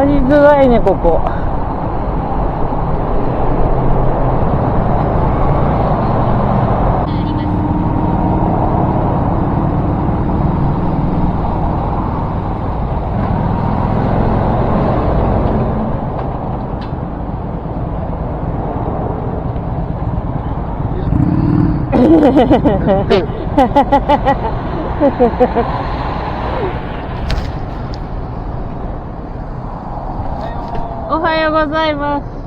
渡りづらいね、ここ。おはようございます。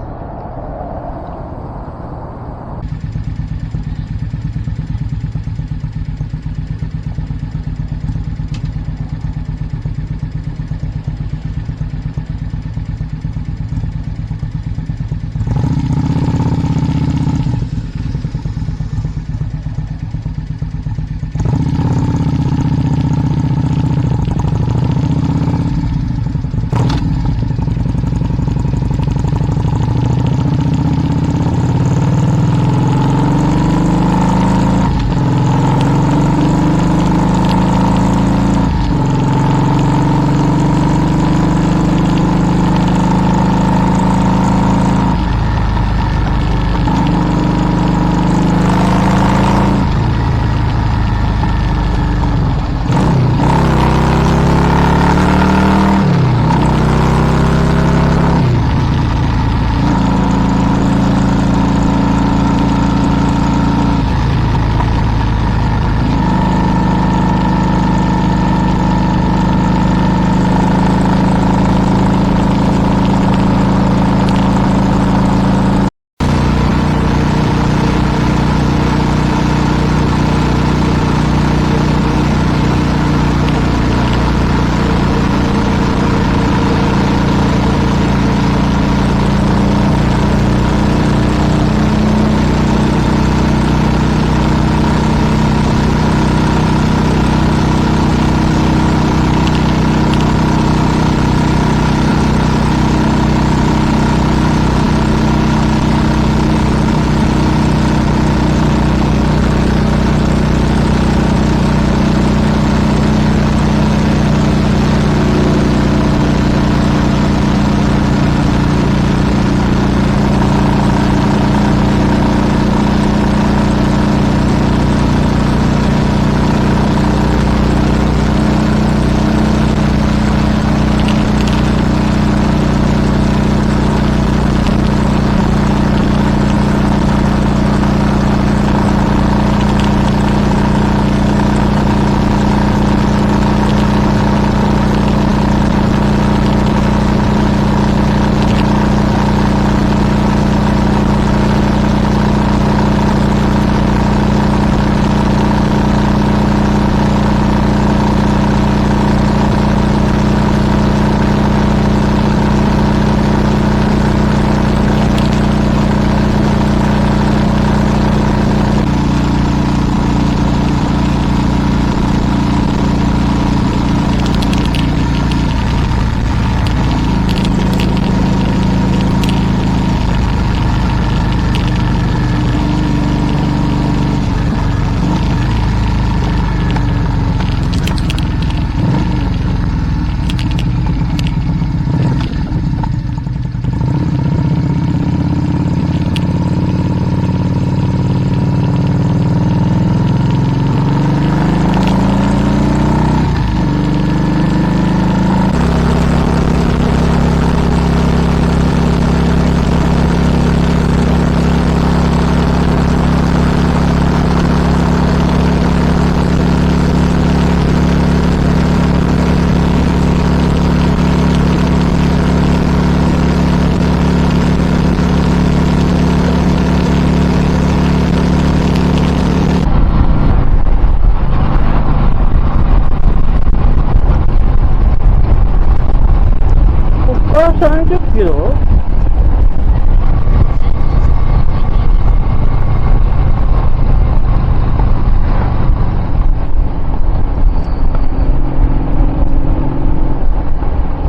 30キロ。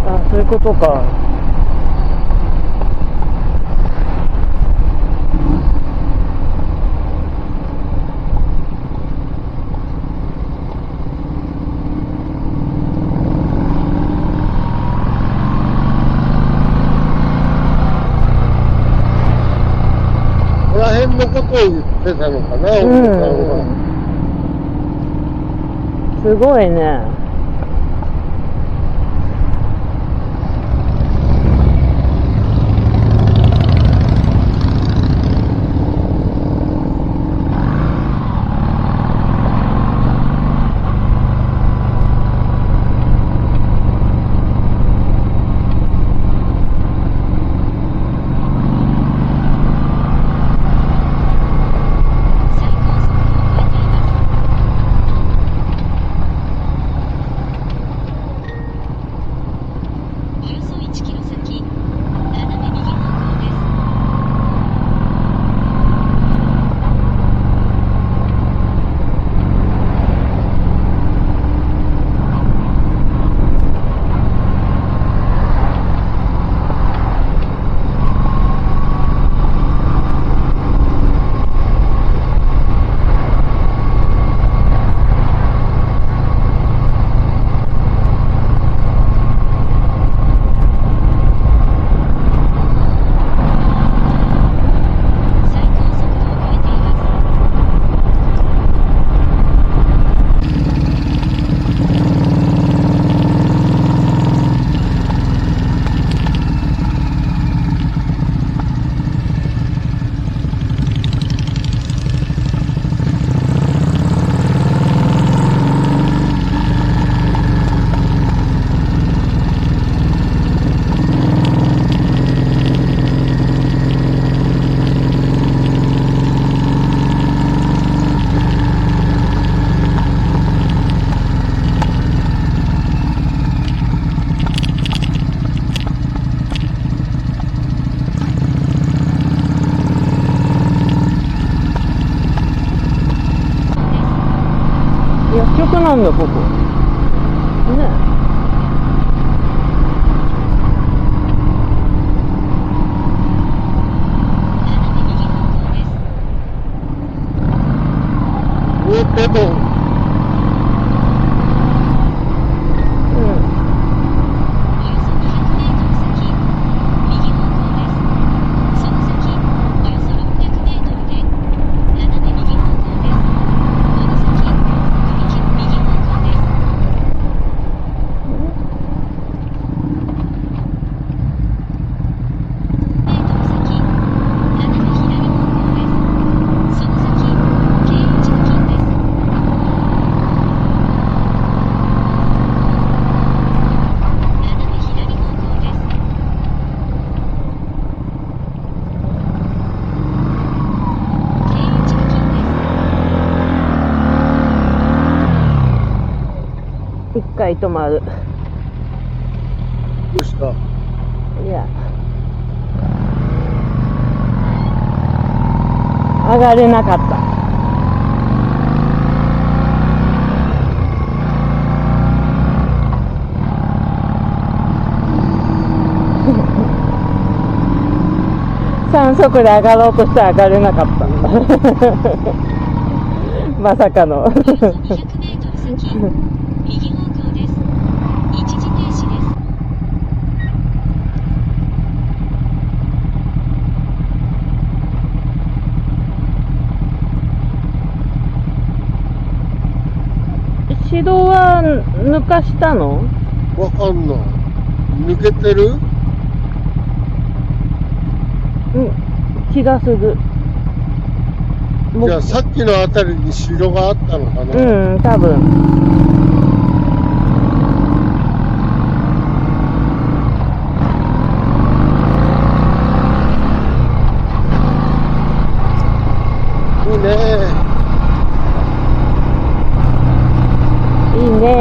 あ、そういうことか。んなことを言ってたのかな、おうじさんは。ん。すごいね。薬局なんだ、ここ。ね。大手門。一回止まる。どうした？いや。上がれなかった。3速で上がろうとして上がれなかった。まさかの。右方向です。一時停止です。指導は抜かしたの？わかんない。抜けてる？うん、気がする。じゃあさっきのあたりに城があったのかな？うん、多分。いいね。いいね。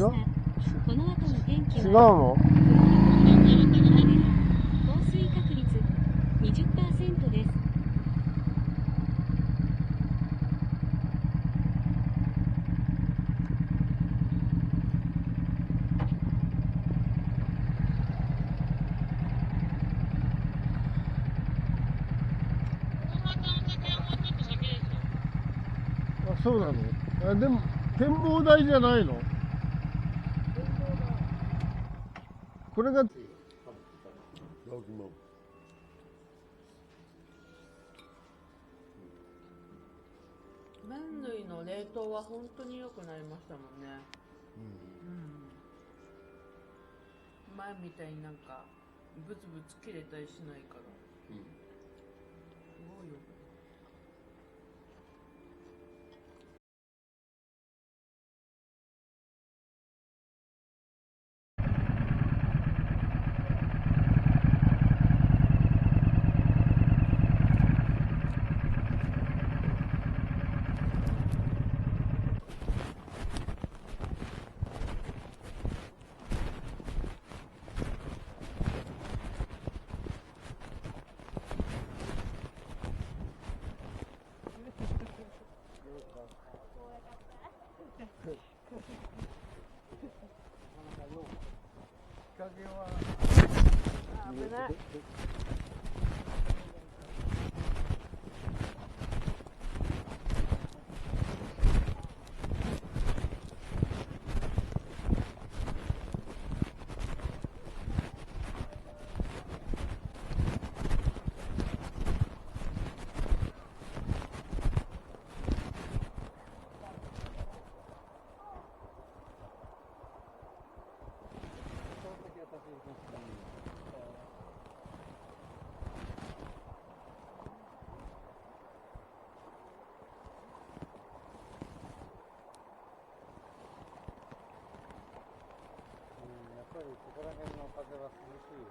のこの後の天気違うはの？降水確率 20% です。あ、そうなの？あ、でも展望台じゃないの？これが麺類の冷凍は本当に良くなりましたもんね。前みたいになんかブツブツ切れたりしないから、すごいよ。危ない。やっぱりここら辺の風は涼しいよね。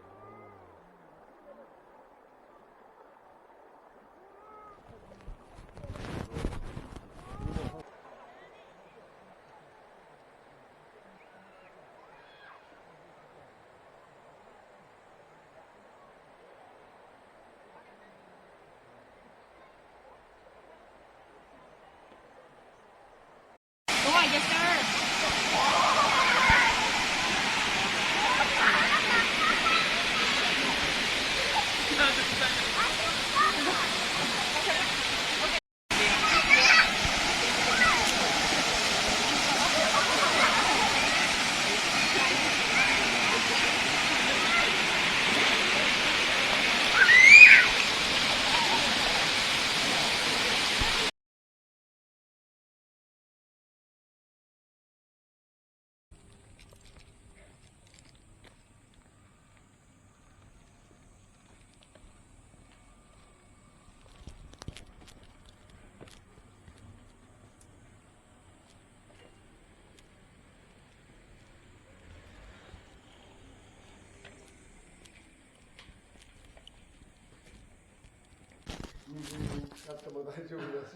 使っても大丈夫だし、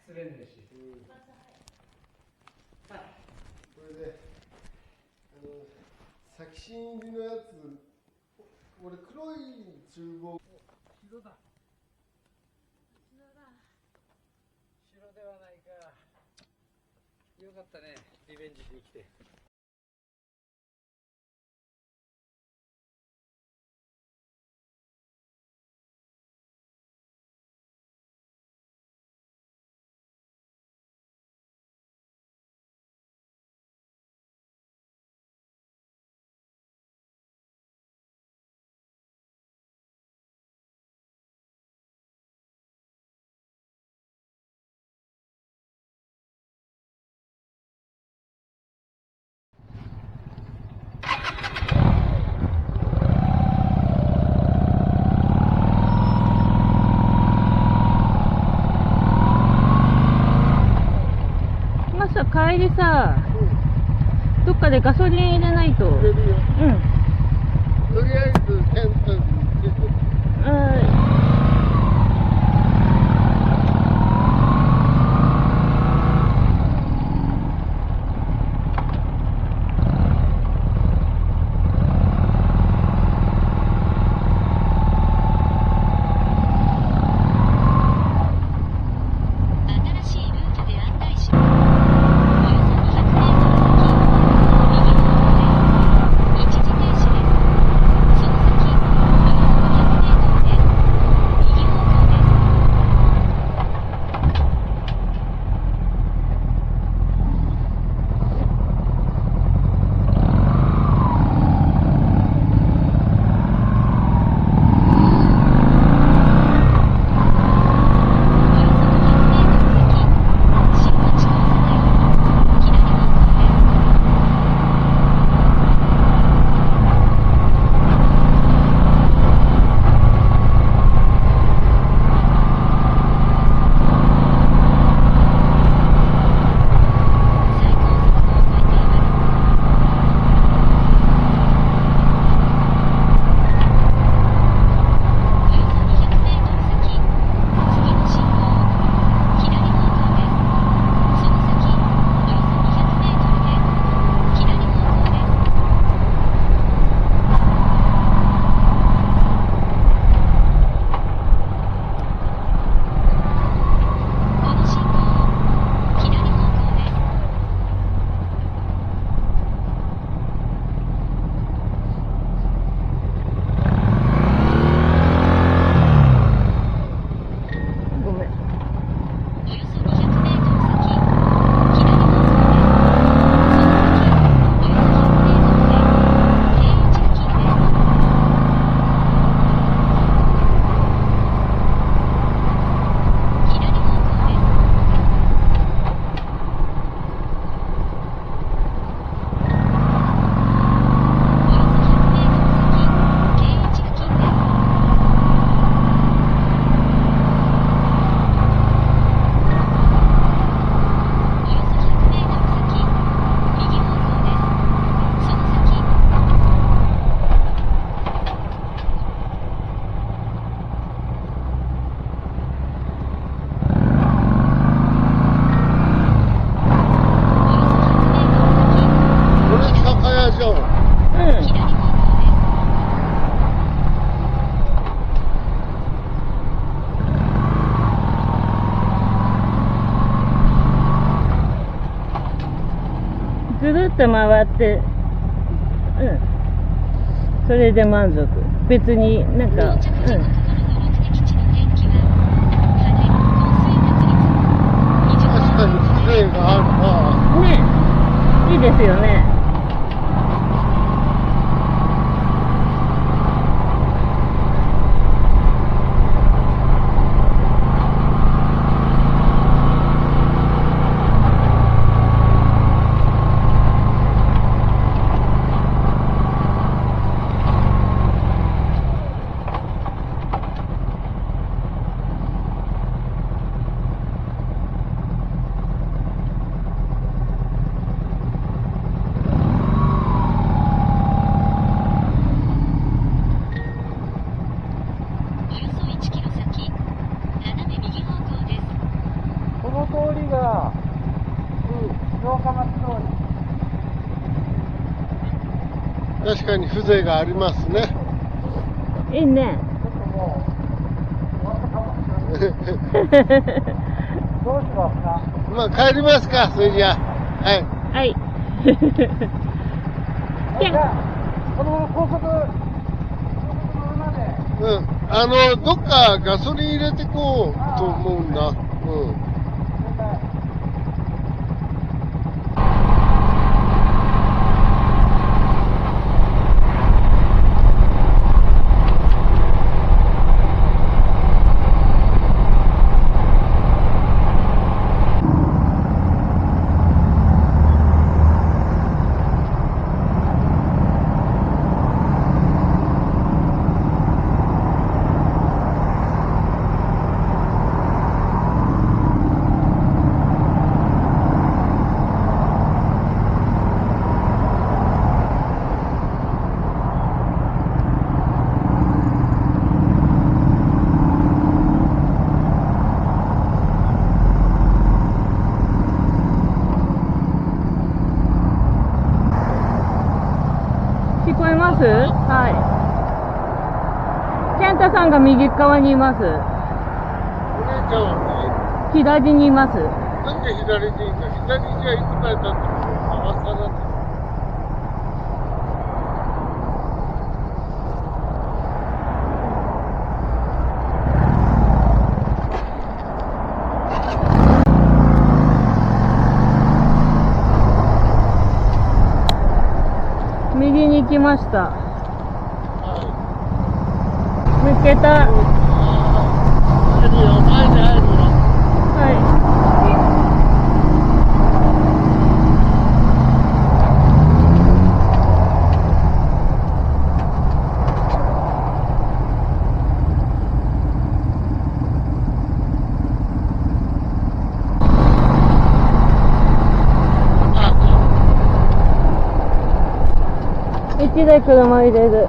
釣れんねし。これで先芯入りのやつ、俺黒い厨房。白だ。白ではないか。よかったね、リベンジしに来て。さ、帰りさ、どっかでガソリン入れないと。入れるよ。うん。とりあえずテントにつけて。と回って、うん。それで満足。別になんか、うん。到着時刻頃の目的地の天気は晴れ、降水確率確かに風情があるな。ね、いいですよね。およそ1キロ先、斜め右方向です。この通りが、城下町通り。確かに風情がありますね。いいね。ちょっともう、終わったかもしれない。どうしますか？まあ帰りますか、それじゃあ。はい。はい。じゃあ、このまま高速乗るまで。どっかガソリン入れてこうと思うんだ。聞こえます？はい。健太さんが右側にいます。お姉ちゃんは左にいます。なんで左にいいんだ？左じゃいつまでたってもまっさらなんだ。右に来ました。は抜けた。い。入るよ、前に入るよ。はい。1台車入れる。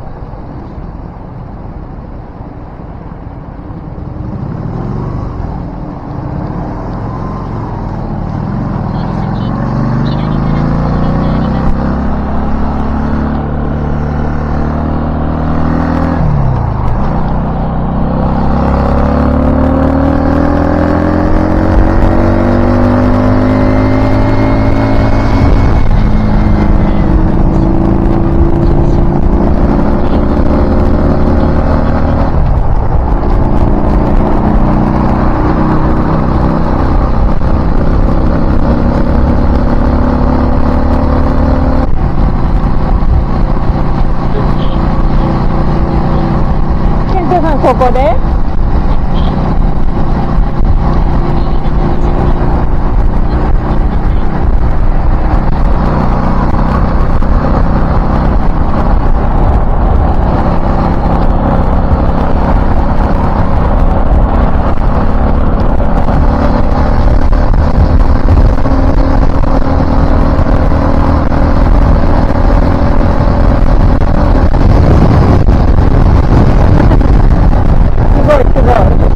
この先、左からの合流があります。健太さん、ここですごいすごい。